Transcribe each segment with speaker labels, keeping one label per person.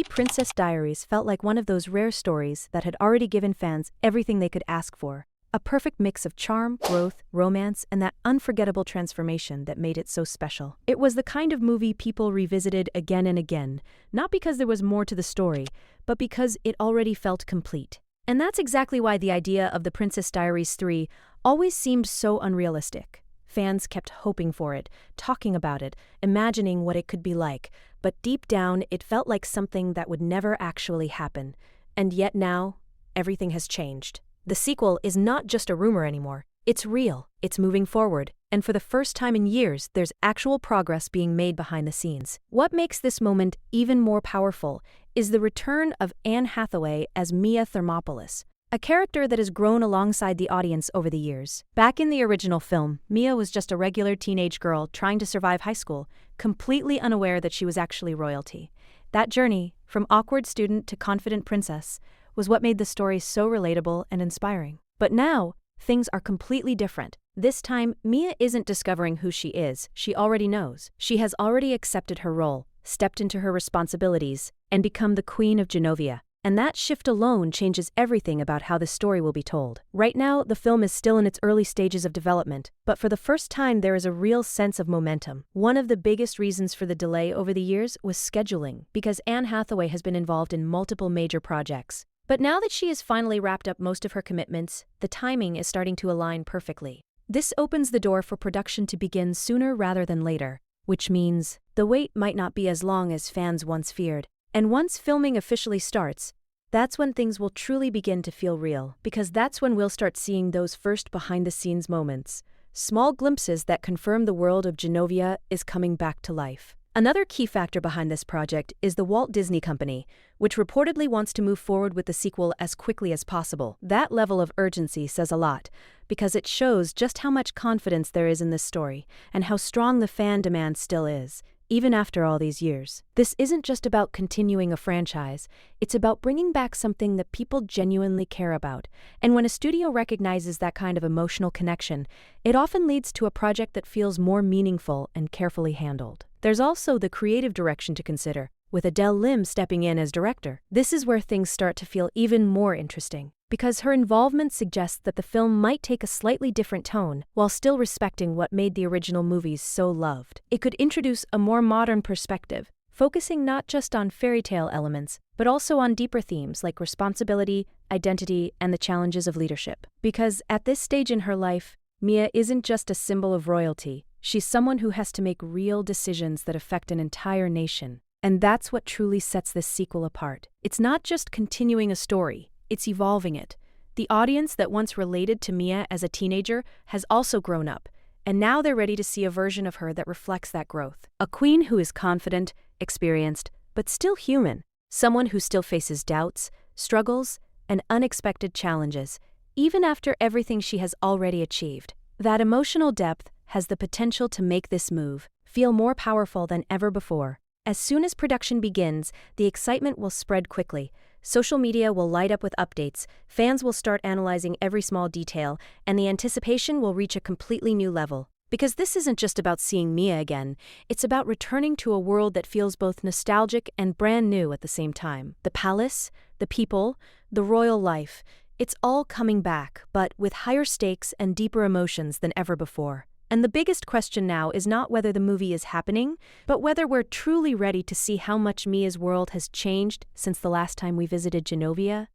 Speaker 1: Princess Diaries felt like one of those rare stories that had already given fans everything they could ask for. A perfect mix of charm, growth, romance, and that unforgettable transformation that made it so special. It was the kind of movie people revisited again and again, not because there was more to the story, but because it already felt complete. And that's exactly why the idea of The Princess Diaries 3 always seemed so unrealistic. Fans kept hoping for it, talking about it, imagining what it could be like, but deep down it felt like something that would never actually happen. And yet now, everything has changed. The sequel is not just a rumor anymore. It's real, it's moving forward, and for the first time in years, there's actual progress being made behind the scenes. What makes this moment even more powerful is the return of Anne Hathaway as Mia Thermopolis, a character that has grown alongside the audience over the years. Back in the original film, Mia was just a regular teenage girl trying to survive high school, completely unaware that she was actually royalty. That journey, from awkward student to confident princess, was what made the story so relatable and inspiring. But now, things are completely different. This time, Mia isn't discovering who she is, she already knows. She has already accepted her role, stepped into her responsibilities, and become the Queen of Genovia. And that shift alone changes everything about how the story will be told. Right now, the film is still in its early stages of development, but for the first time there is a real sense of momentum. One of the biggest reasons for the delay over the years was scheduling, because Anne Hathaway has been involved in multiple major projects. But now that she has finally wrapped up most of her commitments, the timing is starting to align perfectly. This opens the door for production to begin sooner rather than later, which means the wait might not be as long as fans once feared. And once filming officially starts, that's when things will truly begin to feel real, because that's when we'll start seeing those first behind-the-scenes moments, small glimpses that confirm the world of Genovia is coming back to life. Another key factor behind this project is the Walt Disney Company, which reportedly wants to move forward with the sequel as quickly as possible. That level of urgency says a lot, because it shows just how much confidence there is in this story, and how strong the fan demand still is, even after all these years. This isn't just about continuing a franchise, it's about bringing back something that people genuinely care about. And when a studio recognizes that kind of emotional connection, it often leads to a project that feels more meaningful and carefully handled. There's also the creative direction to consider, with Adele Lim stepping in as director. This is where things start to feel even more interesting, because her involvement suggests that the film might take a slightly different tone while still respecting what made the original movies so loved. It could introduce a more modern perspective, focusing not just on fairy tale elements, but also on deeper themes like responsibility, identity, and the challenges of leadership. Because at this stage in her life, Mia isn't just a symbol of royalty, she's someone who has to make real decisions that affect an entire nation. And that's what truly sets this sequel apart. It's not just continuing a story, it's evolving it. The audience that once related to Mia as a teenager has also grown up, and now they're ready to see a version of her that reflects that growth. A queen who is confident, experienced, but still human. Someone who still faces doubts, struggles, and unexpected challenges, even after everything she has already achieved. That emotional depth has the potential to make this move feel more powerful than ever before. As soon as production begins, the excitement will spread quickly. Social media will light up with updates, fans will start analyzing every small detail, and the anticipation will reach a completely new level. Because this isn't just about seeing Mia again, it's about returning to a world that feels both nostalgic and brand new at the same time. The palace, the people, the royal life, it's all coming back, but with higher stakes and deeper emotions than ever before. And the biggest question now is not whether the movie is happening, but whether we're truly ready to see how much Mia's world has changed since the last time we visited Genovia.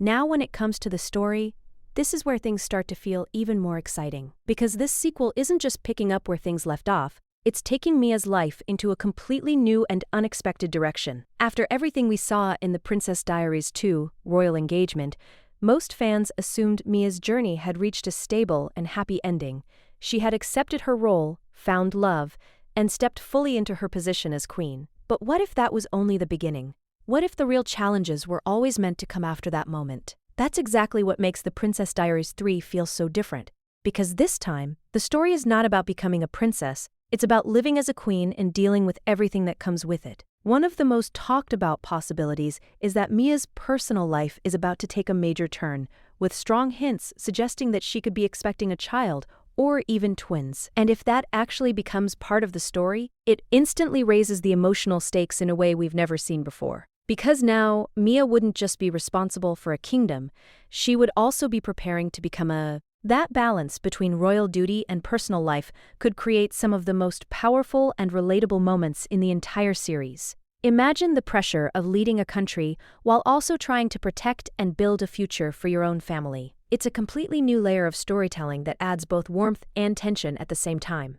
Speaker 1: Now when it comes to the story, this is where things start to feel even more exciting. Because this sequel isn't just picking up where things left off, it's taking Mia's life into a completely new and unexpected direction. After everything we saw in The Princess Diaries 2, Royal Engagement, most fans assumed Mia's journey had reached a stable and happy ending. She had accepted her role, found love, and stepped fully into her position as queen. But what if that was only the beginning? What if the real challenges were always meant to come after that moment? That's exactly what makes The Princess Diaries 3 feel so different. Because this time, the story is not about becoming a princess, it's about living as a queen and dealing with everything that comes with it. One of the most talked about possibilities is that Mia's personal life is about to take a major turn, with strong hints suggesting that she could be expecting a child or even twins. And if that actually becomes part of the story, it instantly raises the emotional stakes in a way we've never seen before. Because now, Mia wouldn't just be responsible for a kingdom, she would also be preparing to become a. That balance between royal duty and personal life could create some of the most powerful and relatable moments in the entire series. Imagine the pressure of leading a country while also trying to protect and build a future for your own family. It's a completely new layer of storytelling that adds both warmth and tension at the same time.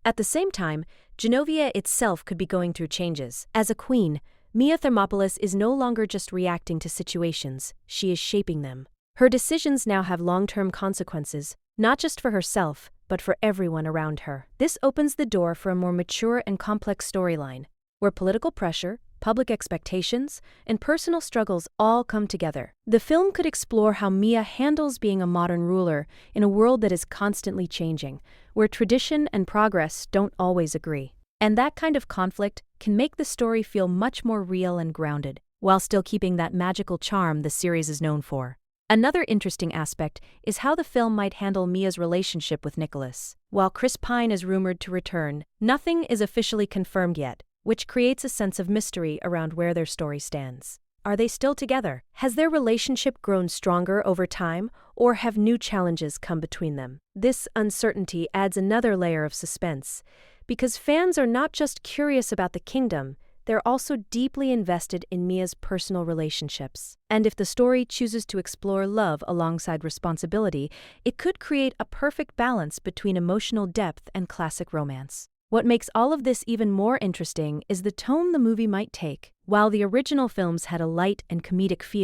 Speaker 1: At the same time, Genovia itself could be going through changes. As a queen, Mia Thermopolis is no longer just reacting to situations, she is shaping them. Her decisions now have long-term consequences, not just for herself, but for everyone around her. This opens the door for a more mature and complex storyline, where political pressure, public expectations, and personal struggles all come together. The film could explore how Mia handles being a modern ruler in a world that is constantly changing, where tradition and progress don't always agree. And that kind of conflict can make the story feel much more real and grounded, while still keeping that magical charm the series is known for. Another interesting aspect is how the film might handle Mia's relationship with Nicholas. While Chris Pine is rumored to return, nothing is officially confirmed yet, which creates a sense of mystery around where their story stands. Are they still together? Has their relationship grown stronger over time, or have new challenges come between them? This uncertainty adds another layer of suspense, because fans are not just curious about the kingdom, they're also deeply invested in Mia's personal relationships. And if the story chooses to explore love alongside responsibility, it could create a perfect balance between emotional depth and classic romance. What makes all of this even more interesting is the tone the movie might take. While the original films had a light and comedic feel,